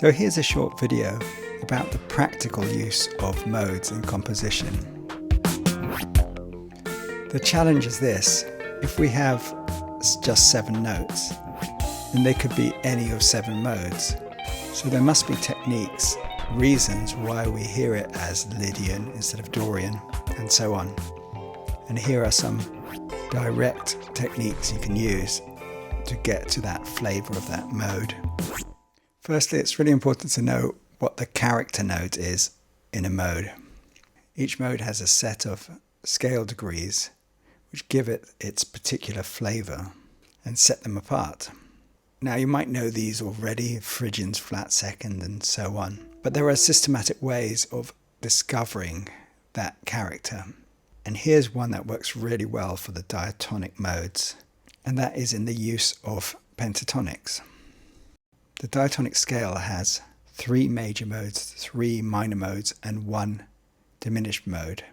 So here's a short video about the practical use of modes in composition. The challenge is this: if we have just 7 notes, then they could be any of 7 modes. So there must be techniques, reasons why we hear it as Lydian instead of Dorian, and so on. And here are some direct techniques you can use to get to that flavor of that mode. Firstly, it's really important to know what the character note is in a mode. Each mode has a set of scale degrees which give it its particular flavor and set them apart. Now you might know these already: Phrygian's flat second and so on. But there are systematic ways of discovering that character. And here's one that works really well for the diatonic modes, and that is in the use of pentatonics. The diatonic scale has 3 major modes, 3 minor modes, and 1 diminished mode.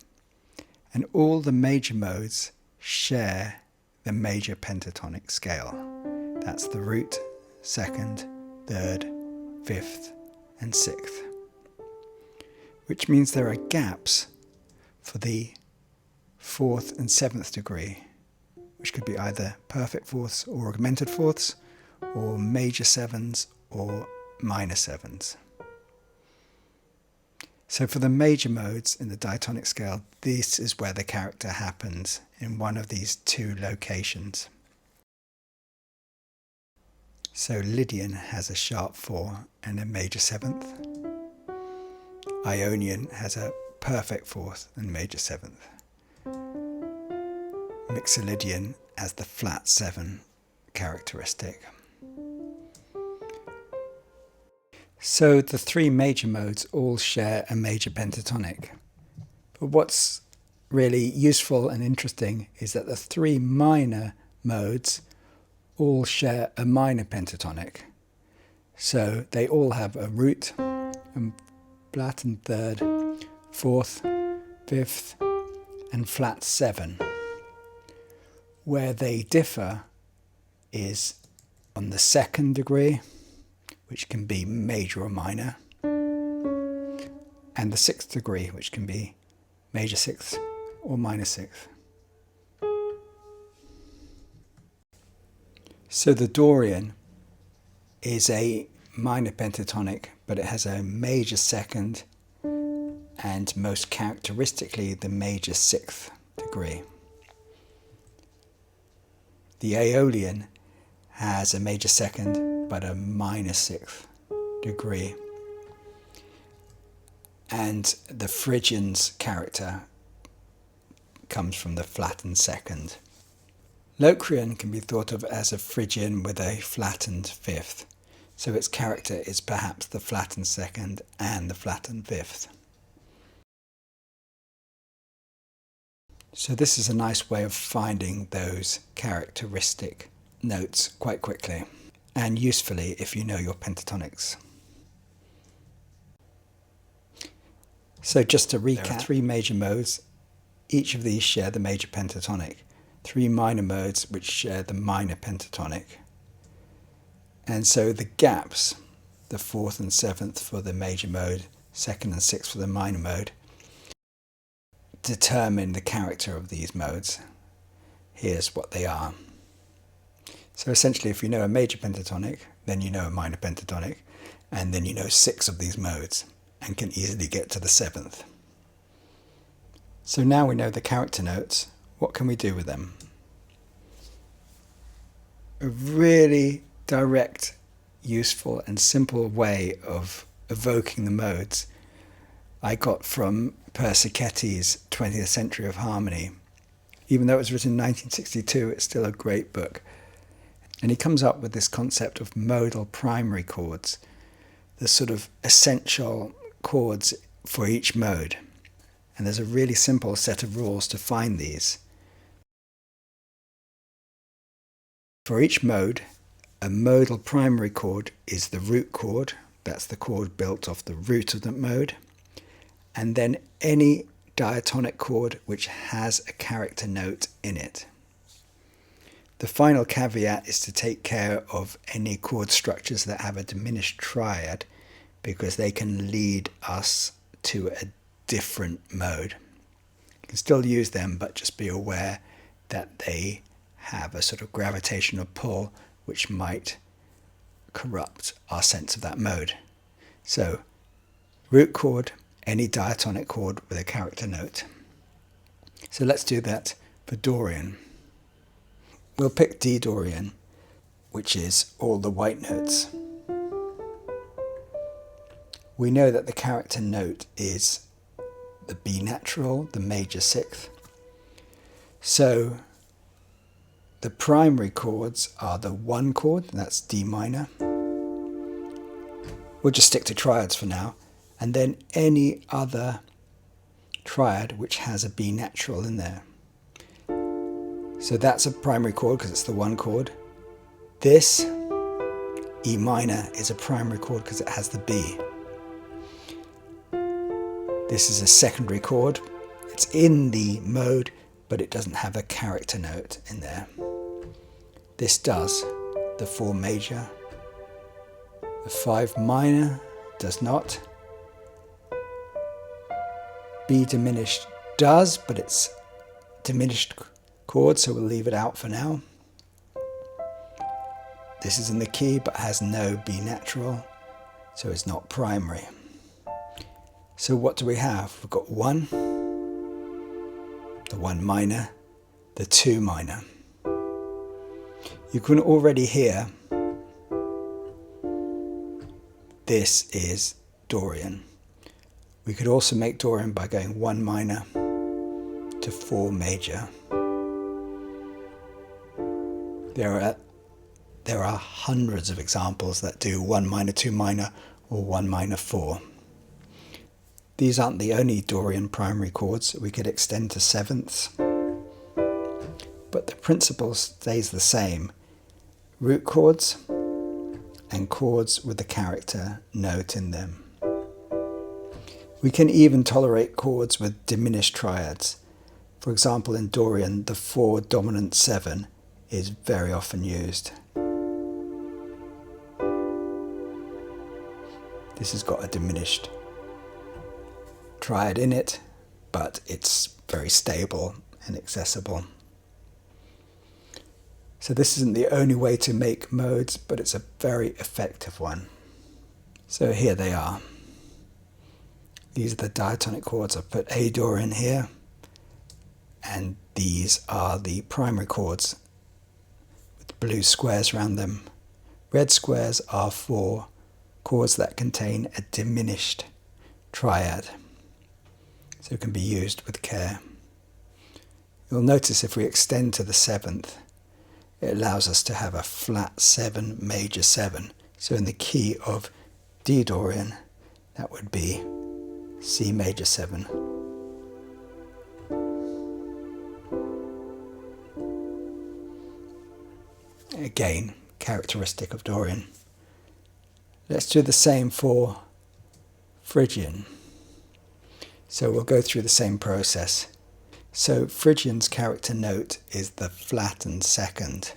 And all the major modes share the major pentatonic scale. That's the root, 2nd, 3rd, 5th, and 6th. Which means there are gaps for the 4th and 7th degree, which could be either perfect fourths or augmented fourths, or major 7s or minor 7s. So for the major modes in the diatonic scale, this is where the character happens, in one of these 2 locations. So Lydian has a sharp 4 and a major 7th. Ionian has a perfect 4th and major 7th. Mixolydian has the flat 7 characteristic. So the 3 major modes all share a major pentatonic. But what's really useful and interesting is that the 3 minor modes all share a minor pentatonic. So they all have a root, and flat and 3rd, 4th, 5th, and flat 7. Where they differ is on the 2nd degree, which can be major or minor, and the 6th degree, which can be major 6th or minor 6th. So the Dorian is a minor pentatonic, but it has a major 2nd and most characteristically the major 6th degree. The Aeolian has a major 2nd but a minor 6th degree. And the Phrygian's character comes from the flattened 2nd. Locrian can be thought of as a Phrygian with a flattened 5th, so its character is perhaps the flattened 2nd and the flattened 5th. So this is a nice way of finding those characteristic notes quite quickly, and usefully if you know your pentatonics. So just to recap, there are 3 major modes. Each of these share the major pentatonic. 3 minor modes which share the minor pentatonic. And so the gaps, the 4th and 7th for the major mode, 2nd and 6th for the minor mode, determine the character of these modes. Here's what they are. So essentially, if you know a major pentatonic, then you know a minor pentatonic, and then you know 6 of these modes and can easily get to the 7th. So now we know the character notes. What can we do with them? A really direct, useful and simple way of evoking the modes I got from Persichetti 20th Century of Harmony. Even though it was written in 1962, it's still a great book. And he comes up with this concept of modal primary chords, the sort of essential chords for each mode. And there's a really simple set of rules to find these. For each mode, a modal primary chord is the root chord. That's the chord built off the root of the mode. And then any diatonic chord which has a character note in it. The final caveat is to take care of any chord structures that have a diminished triad because they can lead us to a different mode. You can still use them, but just be aware that they have a sort of gravitational pull which might corrupt our sense of that mode. So, root chord, any diatonic chord with a character note. So let's do that for Dorian. We'll pick D Dorian, which is all the white notes. We know that the character note is the B natural, the major sixth. So the primary chords are the 1 chord, that's D minor. We'll just stick to triads for now. And then any other triad which has a B natural in there. So that's a primary chord because it's the 1 chord. This, E minor, is a primary chord because it has the B. This is a secondary chord. It's in the mode, but it doesn't have a character note in there. This does, the 4 major. The 5 minor does not. B diminished does, but it's diminished chord, so we'll leave it out for now. This is in the key, but has no B natural, so it's not primary. So what do we have? We've got 1, the 1 minor, the 2 minor. You can already hear this is Dorian. We could also make Dorian by going 1 minor to 4 major. There are hundreds of examples that do 1 minor, 2 minor, or 1 minor, 4. These aren't the only Dorian primary chords. We could extend to sevenths, but the principle stays the same. Root chords and chords with the character note in them. We can even tolerate chords with diminished triads. For example, in Dorian, the 4 dominant 7 is very often used. This has got a diminished triad in it, but it's very stable and accessible. So this isn't the only way to make modes, but it's a very effective one. So here they are. These are the diatonic chords. I've put A Dorian here, and these are the primary chords with blue squares around them. Red squares are for chords that contain a diminished triad, so it can be used with care. You'll notice if we extend to the 7th, it allows us to have a flat 7 major 7. So in the key of D Dorian, that would be C major 7. Again, characteristic of Dorian. Let's do the same for Phrygian. So we'll go through the same process. So Phrygian's character note is the flattened second.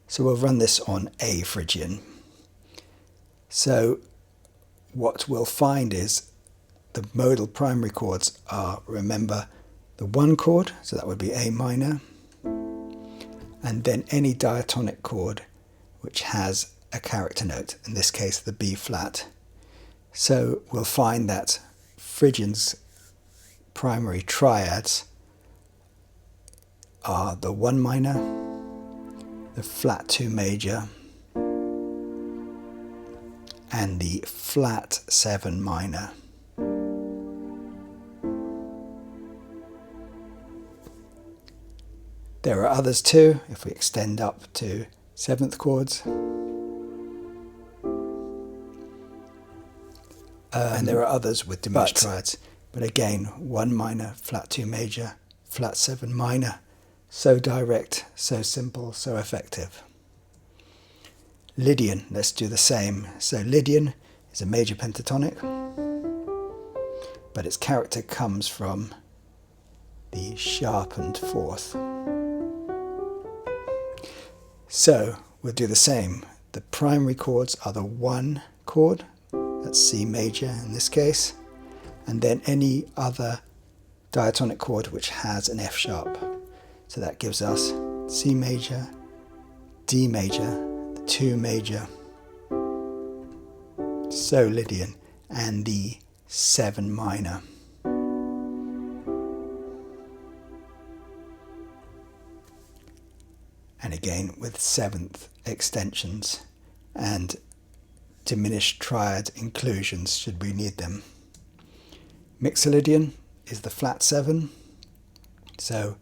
So we'll run this on A Phrygian. So what we'll find is the modal primary chords are, remember, the 1 chord, so that would be A minor, and then any diatonic chord which has a character note, in this case the B flat. So we'll find that Phrygian's primary triads are the 1 minor, the flat 2 major, and the flat 7 minor. There are others too, if we extend up to 7th chords. And there are others with diminished triads. But again, 1 minor, flat 2 major, flat 7 minor. So direct, so simple, so effective. Lydian, let's do the same. So Lydian is a major pentatonic, but its character comes from the sharpened 4th. So we'll do the same. The primary chords are the 1 chord, that's C major in this case, and then any other diatonic chord which has an F sharp. So that gives us C major, D major, the 2 major, So Lydian, and the 7 minor. And again with 7th extensions and diminished triad inclusions should we need them. Mixolydian is the flat 7, so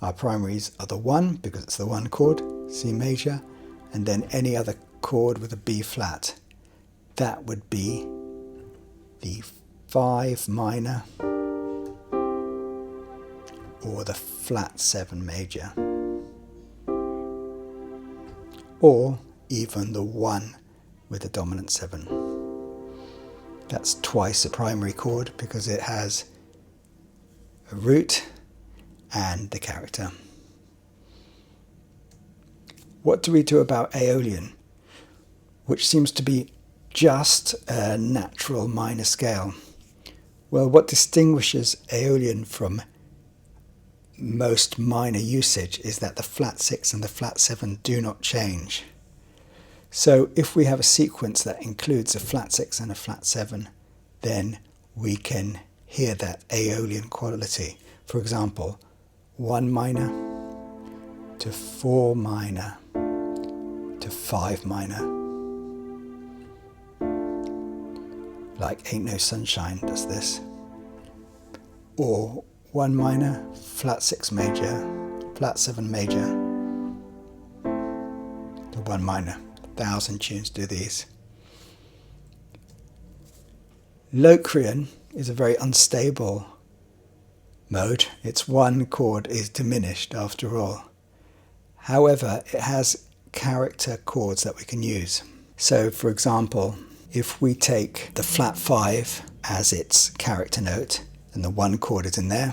our primaries are the 1 because it's the 1 chord, C major, and then any other chord with a B flat. That would be the 5 minor or the flat 7 major, or even the 1 with a dominant 7. That's twice a primary chord because it has a root and the character. What do we do about Aeolian, which seems to be just a natural minor scale? Well, what distinguishes Aeolian from most minor usage is that the flat 6 and the flat 7 do not change. So if we have a sequence that includes a flat 6 and a flat 7, then we can hear that Aeolian quality. For example, 1 minor to 4 minor to 5 minor. Like Ain't No Sunshine does this. Or 1 minor, flat 6 major, flat 7 major, to 1 minor. 1,000 tunes do these. Locrian is a very unstable mode. Its 1 chord is diminished after all. However, it has character chords that we can use. So for example, if we take the flat 5 as its character note, and the 1 chord is in there,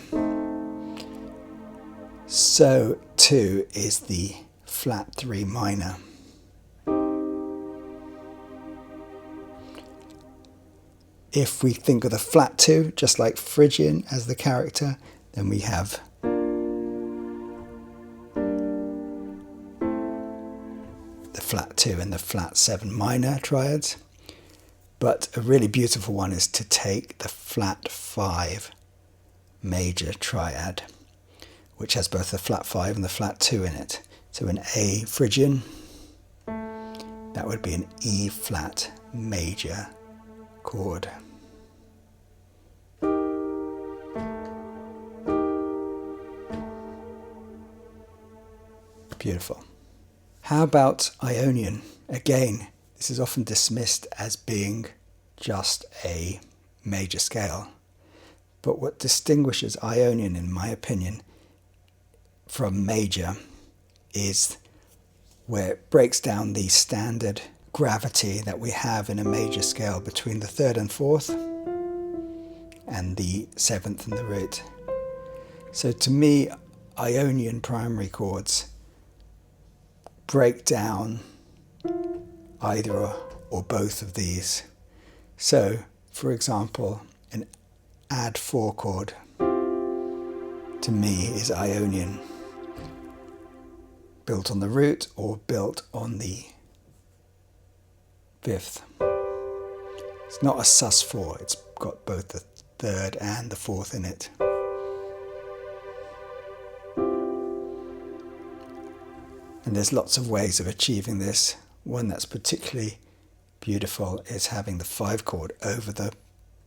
so too is the flat 3 minor. If we think of the flat 2, just like Phrygian as the character, then we have the flat 2 and the flat 7 minor triads. But a really beautiful one is to take the flat 5 major triad, which has both the flat 5 and the flat 2 in it. So an A Phrygian, that would be an E flat major chord. Beautiful. How about Ionian? Again, this is often dismissed as being just a major scale. But what distinguishes Ionian, in my opinion, from major is where it breaks down the standard gravity that we have in a major scale between the 3rd and 4th and the 7th and the root. So to me, Ionian primary chords break down either or both of these. So, for example, an add 4 chord to me is Ionian, built on the root or built on the 5th. It's not a sus4, it's got both the 3rd and the 4th in it. And there's lots of ways of achieving this. One that's particularly beautiful is having the 5 chord over the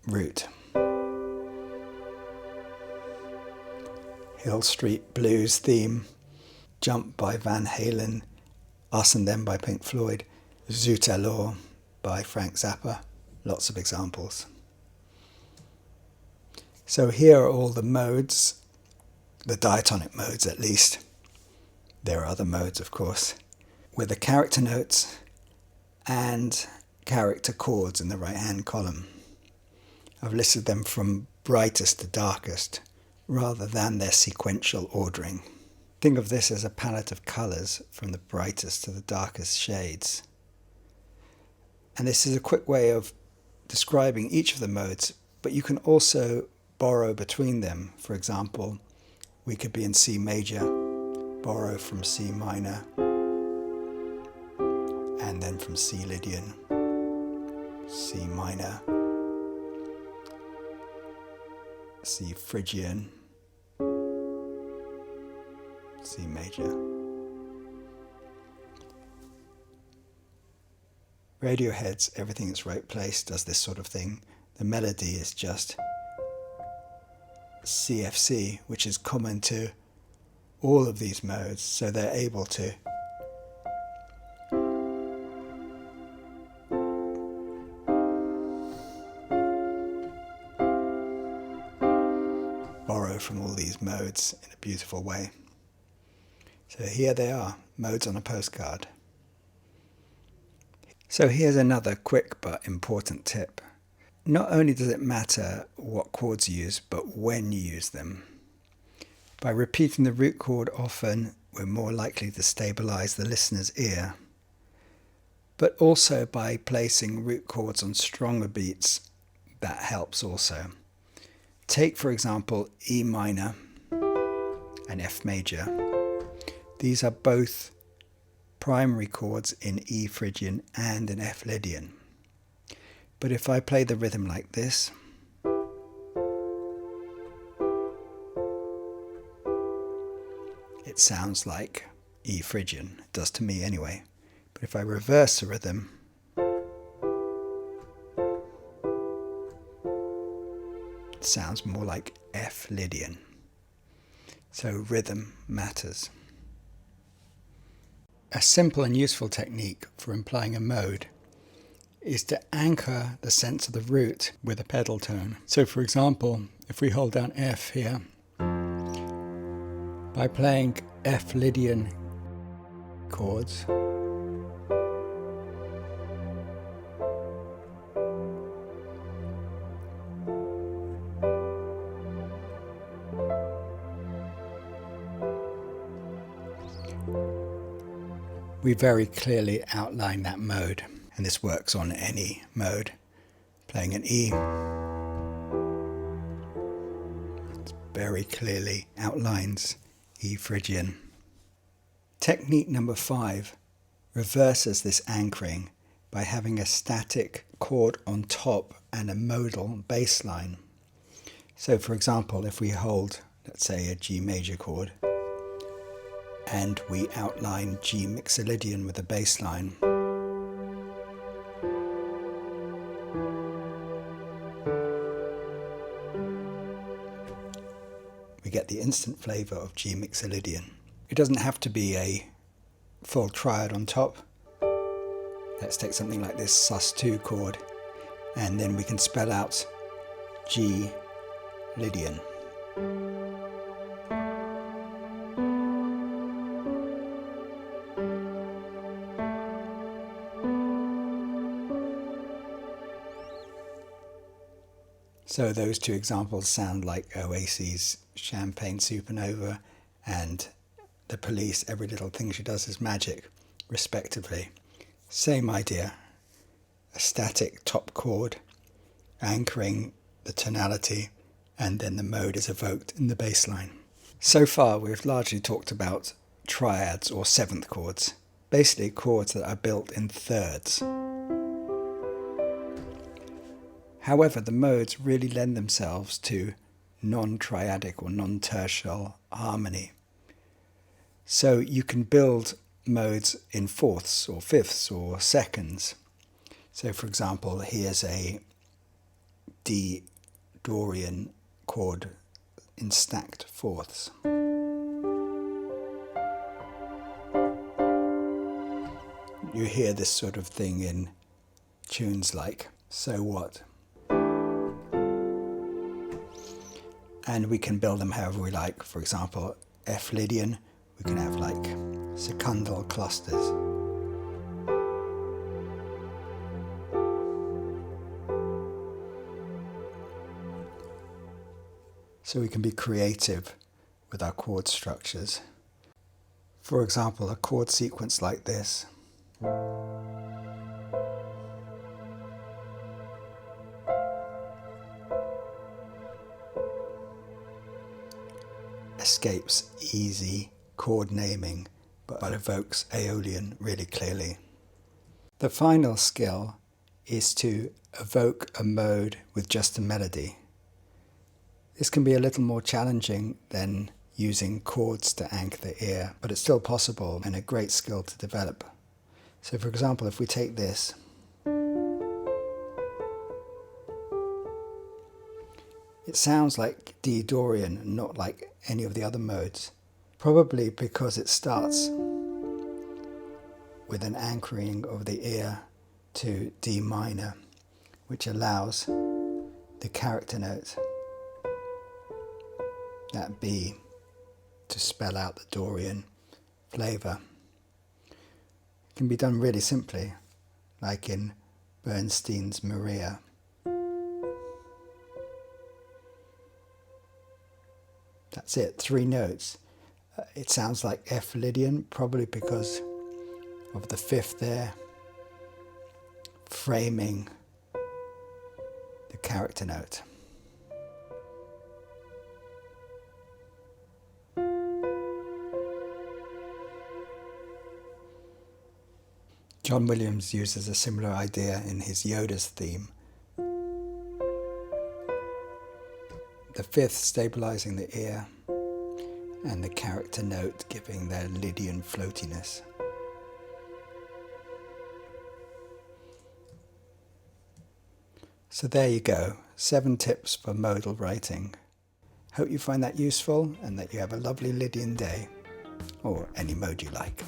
root. Hill Street Blues theme, Jump by Van Halen, Us and Them by Pink Floyd, Zut Alors by Frank Zappa, lots of examples. So here are all the modes, the diatonic modes at least. There are other modes, of course, with the character notes and character chords in the right-hand column. I've listed them from brightest to darkest, rather than their sequential ordering. Think of this as a palette of colours from the brightest to the darkest shades. And this is a quick way of describing each of the modes, but you can also borrow between them. For example, we could be in C major, borrow from C minor, and then from C Lydian, C minor, C Phrygian, C major. Radiohead's Everything That's Right Place does this sort of thing. The melody is just CFC, which is common to all of these modes, so they're able to borrow from all these modes in a beautiful way. So here they are, modes on a postcard. So here's another quick but important tip. Not only does it matter what chords you use, but when you use them. By repeating the root chord often, we're more likely to stabilize the listener's ear. But also by placing root chords on stronger beats, that helps also. Take, for example, E minor and F major. These are both primary chords in E Phrygian and in F Lydian. But if I play the rhythm like this, it sounds like E Phrygian. It does to me anyway. But if I reverse the rhythm, it sounds more like F Lydian. So rhythm matters. A simple and useful technique for implying a mode is to anchor the sense of the root with a pedal tone. So for example, if we hold down F here, by playing F Lydian chords, we very clearly outline that mode, and this works on any mode. Playing an E, it very clearly outlines E Phrygian. Technique number 5 reverses this anchoring by having a static chord on top and a modal bass line. So for example, if we hold, let's say, a G major chord, and we outline G Mixolydian with a bass line, we get the instant flavour of G Mixolydian. It doesn't have to be a full triad on top. Let's take something like this sus2 chord, and then we can spell out G Lydian. So those two examples sound like Oasis' Champagne Supernova and The Police, Every Little Thing She Does Is Magic, respectively. Same idea, a static top chord anchoring the tonality, and then the mode is evoked in the bass line. So far we've largely talked about triads or seventh chords, basically chords that are built in thirds. However, the modes really lend themselves to non-triadic or non-tertial harmony. So you can build modes in fourths or fifths or seconds. So for example, here's a D Dorian chord in stacked fourths. You hear this sort of thing in tunes like So What? And we can build them however we like. For example, F Lydian, we can have like secundal clusters. So we can be creative with our chord structures. For example, a chord sequence like this. escapes easy chord naming, but evokes Aeolian really clearly. The final skill is to evoke a mode with just a melody. This can be a little more challenging than using chords to anchor the ear, but it's still possible and a great skill to develop. So for example, if we take this, it sounds like D Dorian, not like any of the other modes, probably because it starts with an anchoring of the ear to D minor, which allows the character note, that B, to spell out the Dorian flavour. It can be done really simply, like in Bernstein's Maria. That's it, 3 notes. It sounds like F Lydian, probably because of the 5th there, framing the character note. John Williams uses a similar idea in his Yoda's theme. The 5th stabilizing the ear, and the character note giving their Lydian floatiness. So there you go, 7 tips for modal writing. Hope you find that useful and that you have a lovely Lydian day, or any mode you like.